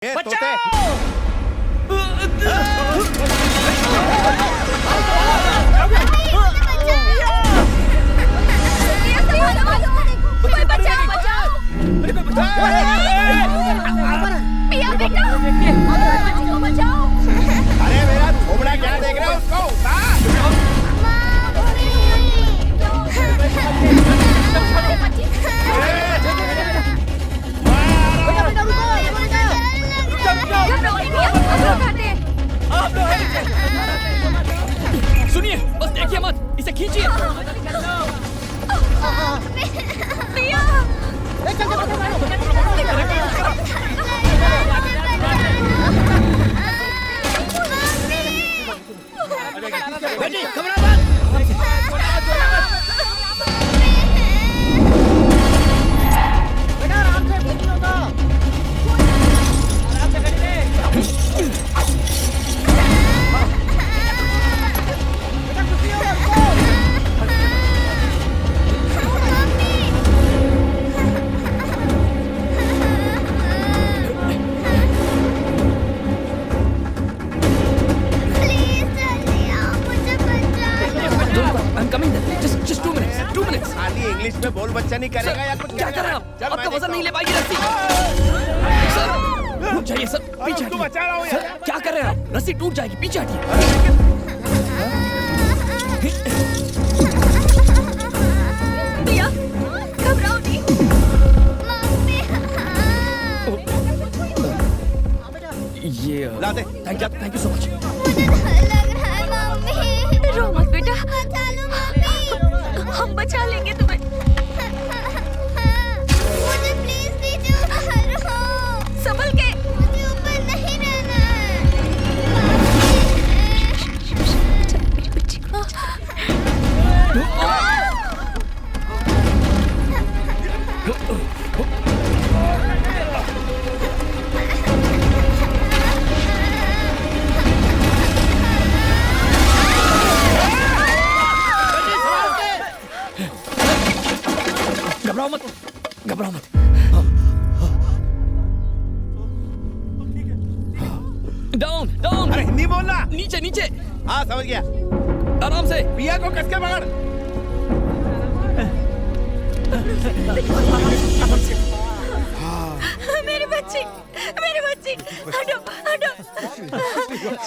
पिया बेटा, बचाओ। अरे मेरा घोबड़ा क्या देख रहे हो उसको? सुनिए, बस देखिए मत, इसे खींचिए। बेटी घबरा मत। बेटा आराम से, कुछ नहीं होगा। आराम से खड़ी रहे। बेटा कुछ नहीं होगा उसको। Just 2 minutes. 2 minutes. खाली इंग्लिश में बोल, बच्चा नहीं करेगा या कुछ क्या कर रहे हैं आप? चल, आपका मैं वजन नहीं ले देखता पाएगी रस्सी। सर, रुक जाइए सर, पीछे उसको हटिए। बचा रहा हूँ सर, यार। क्या कर रहे हैं आप? रस्सी टूट जाएगी, पीछे हटिए। पिया, घबराओ नहीं। ये ला दे। Thank you so much. रो मत बेटा, हम बचा लेंगे तुम्हें। मुझे प्लीज दीजिए बाहर हो। संभल के। मुझे ऊपर नहीं रहना है। मेरी बच्ची को घबराओ मत। डाउन। अरे हिंदी बोलना। नीचे। हाँ समझ गया। आराम से। पिया को कस के पकड़। मेरी बच्ची, हटो।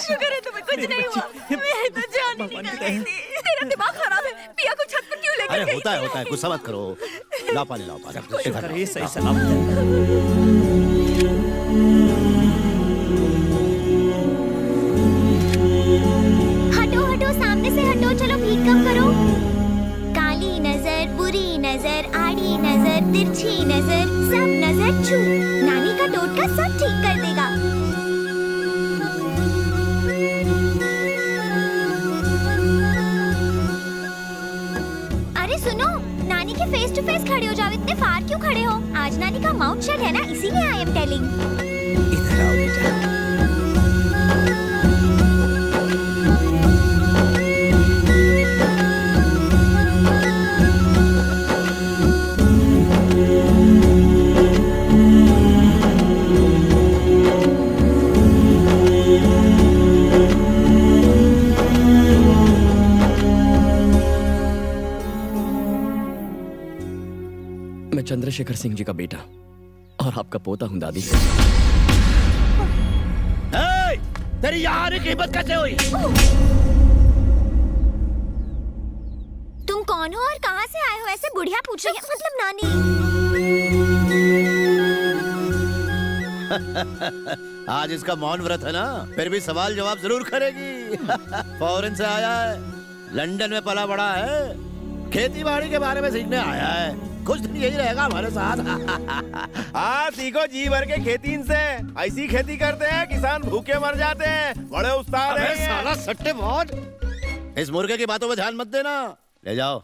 शुक्र है तुम्हें कुछ नहीं हुआ। मेरी तो जान ही निकल गई थी। तेरा दिमाग खराब है। पिया को छत पर क्यों लेकर अरे गई? होता है गुस्सा मत करो। लाओ पानी। शुक्र है, ये सही सलामत है। हटो सामने से हटो। चलो भीख कम करो। काली नजर, बुरी नजर, आड़ी नजर, तिरछी नजर, सब नजर छू। नानी का टोटका सब ठीक कर देगा। अरे सुनो, नानी के फेस टू फेस खड़े हो जाओ। इतने फार क्यों खड़े हो? आज नानी का माउथ शट है ना, इसीलिए आई एम टेलिंग। इधर आओ बेटा। मैं चंद्रशेखर सिंह जी का बेटा और आपका पोता हूं दादी। तेरी यहाँ आने की हिम्मत कैसे हुई? तुम कौन हो और कहाँ से आए हो? ऐसे बुढ़िया पूछ रही है, मतलब नानी। आज इसका मौन व्रत है ना, फिर भी सवाल जवाब जरूर करेगी। फॉरेन से आया है, लंदन में पला बड़ा है, खेती बाड़ी के बारे में सीखने आया है। कुछ दिन यही रहेगा हमारे साथ। हाँ सीखो जी भर के खेती से। ऐसी खेती करते हैं किसान भूखे मर जाते हैं। बड़े उस्ताद हैं ये। साला सट्टे बहुत। इस मुर्गे की बातों पे ध्यान मत देना। ले जाओ,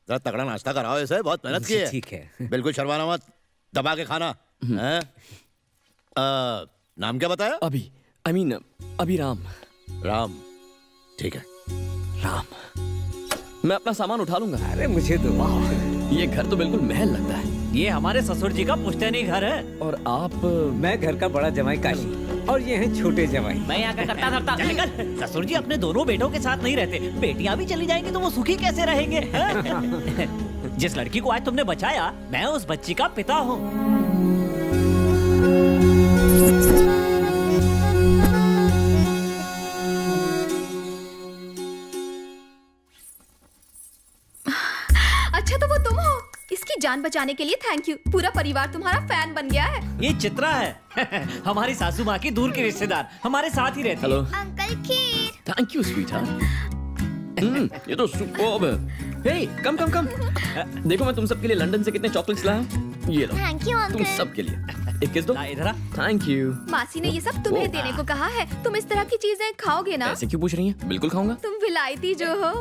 जरा तगड़ा नाश्ता कराओ इसे, बहुत मेहनत की है। ठीक है। बिल्कुल शर्माना मत, दबा के खाना है। नाम क्या बताया? अभिराम। राम, ठीक है। राम, मैं अपना सामान उठा लूंगा। अरे मुझे तो ये घर तो बिल्कुल महल लगता है। ये हमारे ससुर जी का पुश्तैनी घर है। और आप? मैं घर का बड़ा जमाई काशी और ये हैं छोटे जमाई। मैं यहाँ का करता धरता। चल निकल। ससुर जी अपने दोनों बेटों के साथ नहीं रहते, बेटियां भी चली जाएंगी तो वो सुखी कैसे रहेंगे? जिस लड़की को आज तुमने बचाया, मैं उस बच्ची का पिता हूँ। अच्छा तो वो तुम हो। इसकी जान बचाने के लिए थैंक यू। पूरा परिवार तुम्हारा फैन बन गया है। ये चित्रा है। हमारी सासू माँ की दूर की रिश्तेदार, हमारे साथ ही रहती है। Hello. Uncle kheer. Thank you sweetheart. ये तो सुपर्ब है। हे कम कम कम। देखो मैं तुम सबके लिए लंदन से कितने चॉकलेट्स लाया हूँ। ये लो थैंक यू तुम अंकल। सबके लिए। एक किस दो। ला इधर आ। Thank you. मासी ने ये सब तुम्हें ओ। देने को कहा है। तुम इस तरह की चीजें खाओगे ना? ऐसे क्यों पूछ रही हैं? बिल्कुल खाऊंगा। तुम विलायती जो हो।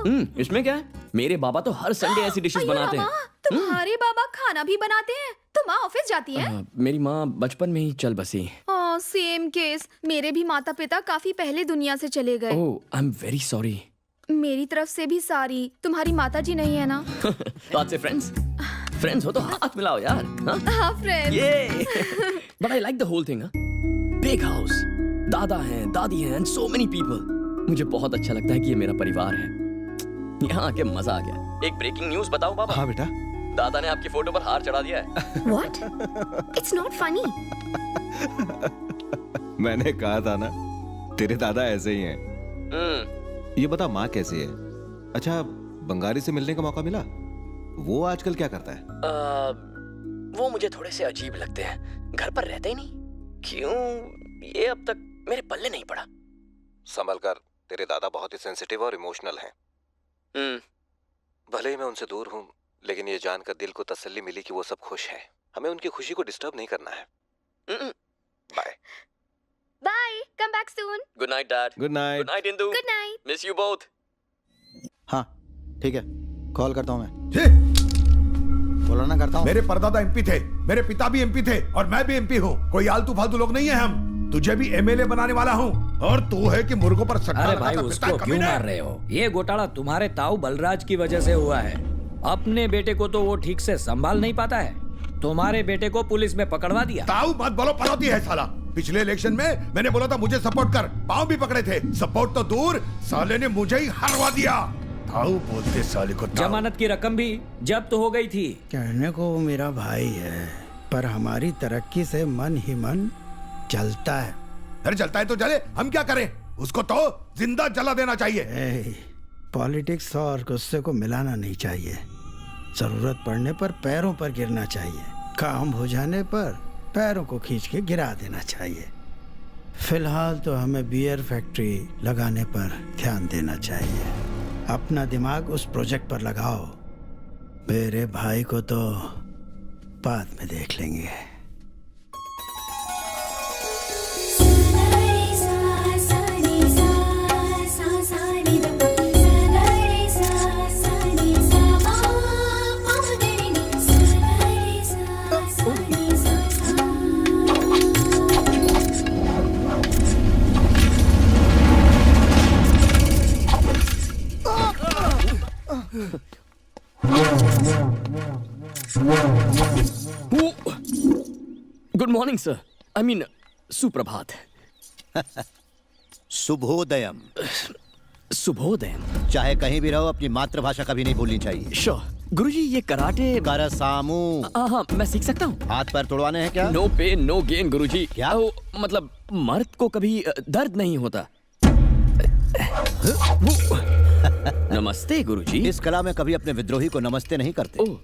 इसमें क्या है? मेरे बाबा तो हर संडे ऐसी डिशेस अयो बनाते हैं। रामा, तुम्हारे बाबा खाना भी बनाते हैं? तुम माँ ऑफिस जाती हैं? मेरी माँ बचपन में ही चल बसी। Same case. मेरे भी माता पिता काफी पहले दुनिया से चले गए। ओह आई एम वेरी सॉरी। मेरी तरफ से भी सारी। तुम्हारी माता जी नहीं है ना? तो आज से फ्रेंड्स हो तो हाथ मिलाओ यार। हाँ फ्रेंड। ये but I like the whole thing. Big house, दादा हैं, दादी हैं, एंड सो मेनी पीपल। मुझे बहुत अच्छा लगता है कि ये मेरा परिवार है। यहाँ आके मजा आ गया। एक ब्रेकिंग न्यूज बताऊं बाबा? हाँ बेटा। दादा ने आपकी फोटो पर हार चढ़ा दिया है। What? It's not funny. मैंने कहा था ना, तेरे दादा ऐसे ही हैं। ये बता माँ कैसी है? अच्छा, बंगारी से मिलने का मौका मिला? वो आजकल क्या करता है? वो मुझे थोड़े से अजीब लगते हैं। घर पर रहते ही नहीं। क्यों? ये अब तक मेरे पल्ले नहीं पड़ा। संभल कर, तेरे दादा बहुत ही सेंसिटिव और इमोशनल हैं। भले ही मैं उनसे दूर हूँ, लेकिन ये जानकर दिल को तसल्ली मिली कि वो सब खुश हैं। हमें उनकी खुशी को डिस्टर्ब नहीं करना है। Bye. Bye. Come back soon. Good night dad. Good night. Good night Indu. Good night. Miss you both. हाँ ठीक है, कॉल करता हूँ मैं। बोला ना करता हूँ। मेरे परदादा एमपी थे, मेरे पिता भी एमपी थे और मैं भी एमपी हूँ। कोई आलतू फालतू लोग नहीं है हम। तुझे भी एमएलए बनाने वाला हूँ और तू है कि मुर्गों पर सट्टा अरे भाई लगाता उसको फिरता क्यों कमीने। मार रहे हो? ये घोटाला तुम्हारे ताऊ बलराज की वजह से हुआ है। अपने बेटे को तो वो ठीक से संभाल नहीं पाता है, तुम्हारे बेटे को पुलिस में पकड़वा दिया। ताऊ मत बोलो, पनौती है साला। पिछले इलेक्शन में मैंने बोला था मुझे सपोर्ट कर, पाँव भी पकड़े थे। सपोर्ट तो दूर, साले ने मुझे ही हरवा दिया। ताऊ बोलते साले को ताऊ। जमानत की रकम भी जब्त हो गई थी। कहने को वो मेरा भाई है, पर हमारी तरक्की से मन ही मन जलता है। अरे जलता है तो जले, हम क्या करें? उसको तो जिंदा जला देना चाहिए। पॉलिटिक्स और गुस्से को मिलाना नहीं चाहिए। जरूरत पड़ने पर पैरों पर गिरना चाहिए, काम हो जाने पर पैरों को खींच के गिरा देना चाहिए। फिलहाल तो हमें बियर फैक्ट्री लगाने पर ध्यान देना चाहिए। अपना दिमाग उस प्रोजेक्ट पर लगाओ। मेरे भाई को तो बाद में देख लेंगे। Good morning sir. I mean सुप्रभात। शुभोदयम। शुभोदय। चाहे कहीं भी रहो, अपनी मातृभाषा कभी नहीं भूलनी चाहिए। श्योर गुरुजी, ये कराटे करसामू। हाँ मैं सीख सकता हूँ। हाथ पैर तोड़वाने हैं क्या? नो पेन नो गेन गुरुजी। क्या? मतलब मर्द को कभी दर्द नहीं होता। नमस्ते गुरुजी। इस कला में कभी अपने विद्रोही को नमस्ते नहीं करते। ओह,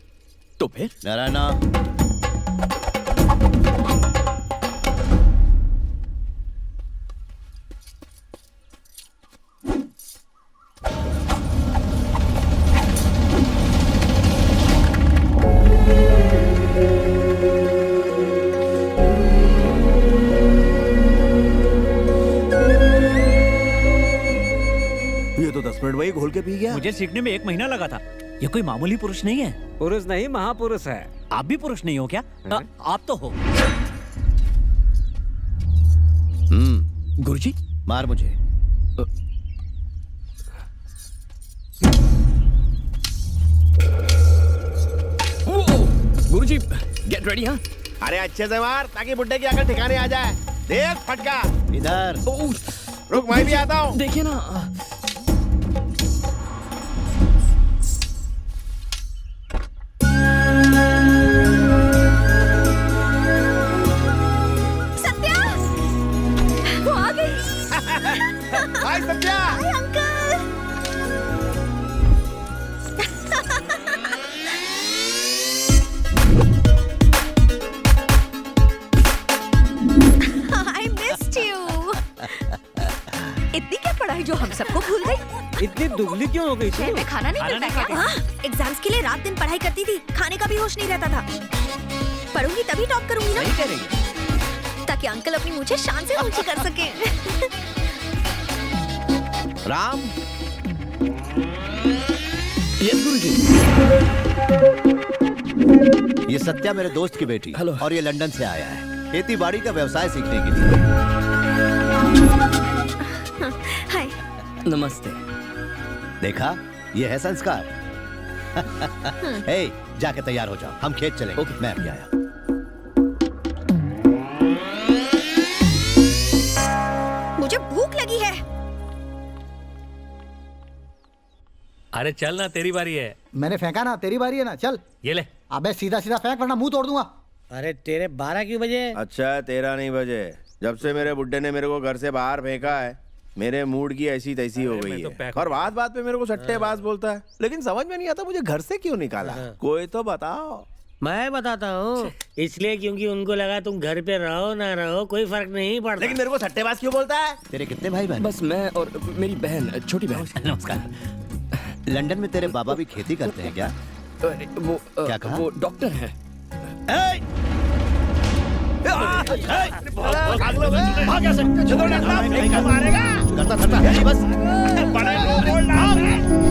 तो फिर? नारायणा। ये तो 10 मिनट वही घोल के पी गया। मुझे सीखने में 1 महीना लगा था। ये कोई मामूली पुरुष नहीं है। पुरुष नहीं, महापुरुष है। आप भी पुरुष नहीं हो क्या? आप तो हो। गुरुजी मार मुझे। गुरुजी गुरुजी गेट रेडी हाँ अरे अच्छे से मार ताकि बुड्ढे की अकल ठिकाने आ जाए। देख फटका इधर। रुक मैं भी आता हूँ। देखिए ना सत्या, वो आ गई। Hi Satya. Hi uncle. I missed you. इतनी क्या पढ़ाई जो हम सबको भूल गई? इतनी दुबली क्यों हो गई शहर में खाना नहीं मिलता क्या? हाँ, एग्जाम्स के लिए रात दिन पढ़ाई करती थी, खाने का भी होश नहीं रहता था। पढ़ूंगी तभी टॉप करूंगी ना, नहीं करेंगे। ताकि अंकल अपनी मुझे शान से ऊंची कर सके। राम यस गुरुजी। ये सत्या मेरे दोस्त की बेटी हेलो। और ये लंदन से आया है खेती बाड़ी का व्यवसाय सीखने के लिए। हाय। नमस्ते। देखा ये है संस्कार। हे जाके तैयार हो जाओ हम खेत चलेंगे। ओके। मैं अभी आया। मुझे भूख लगी है। अरे चल ना, तेरी बारी है। मैंने फेंका ना, तेरी बारी है ना, चल। ये ले। अबे सीधा सीधा फेंक वरना मुंह तोड़ दूंगा। अरे तेरे 12 क्यों बजे? अच्छा 13 नहीं बजे। जब से मेरे बुड्ढे ने मेरे को घर से बाहर फेंका है मेरे मूड की ऐसी तैसी हो गई है और बात बात पे मेरे को सट्टेबाज बोलता है, लेकिन समझ में नहीं आता मुझे घर से क्यों निकाला। कोई तो बताओ। मैं बताता हूँ, इसलिए क्योंकि उनको लगा तुम घर पे रहो ना रहो कोई फर्क नहीं पड़ता। लेकिन मेरे को सट्टेबाज क्यों बोलता है? तेरे कितने भाई बहन? बस मैं और मेरी बहन, छोटी बहन। नमस्कार। लंदन में तेरे बाबा भी खेती करते हैं क्या? वो क्या कहा? वो डॉक्टर है।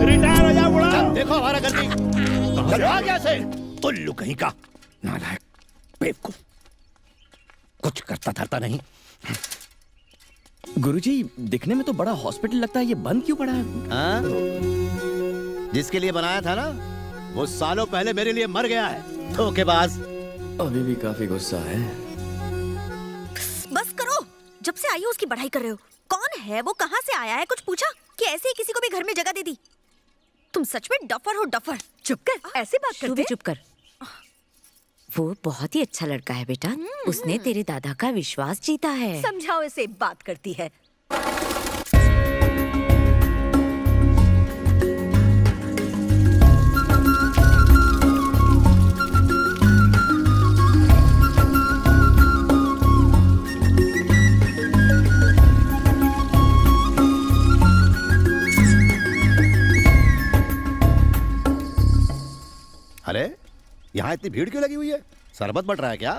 रिटायर हो जा बुढ़ा। देखो हमारा गलती। कैसे उल्लू कहीं का नालायक बेवकूफ कुछ करता धरता नहीं। गुरुजी दिखने में तो बड़ा हॉस्पिटल लगता है, ये बंद क्यों पड़ा है? हाँ? जिसके लिए बनाया था ना वो सालों पहले मेरे लिए मर गया है। धोखेबाज। अभी भी काफी गुस्सा है। बस करो, जब से आई हो उसकी बढ़ाई कर रहे हो। कौन है वो, कहाँ से आया है, कुछ पूछा कि ऐसे ही किसी को भी घर में जगह दे दी? तुम सच में डफर हो, डफर। चुप कर, ऐसे बात तू करते भी चुप कर। वो बहुत ही अच्छा लड़का है बेटा, उसने तेरे दादा का विश्वास जीता है। समझाओ इसे, बात करती है। अरे यहाँ इतनी भीड़ क्यों लगी हुई है? शरबत बट रहा है क्या?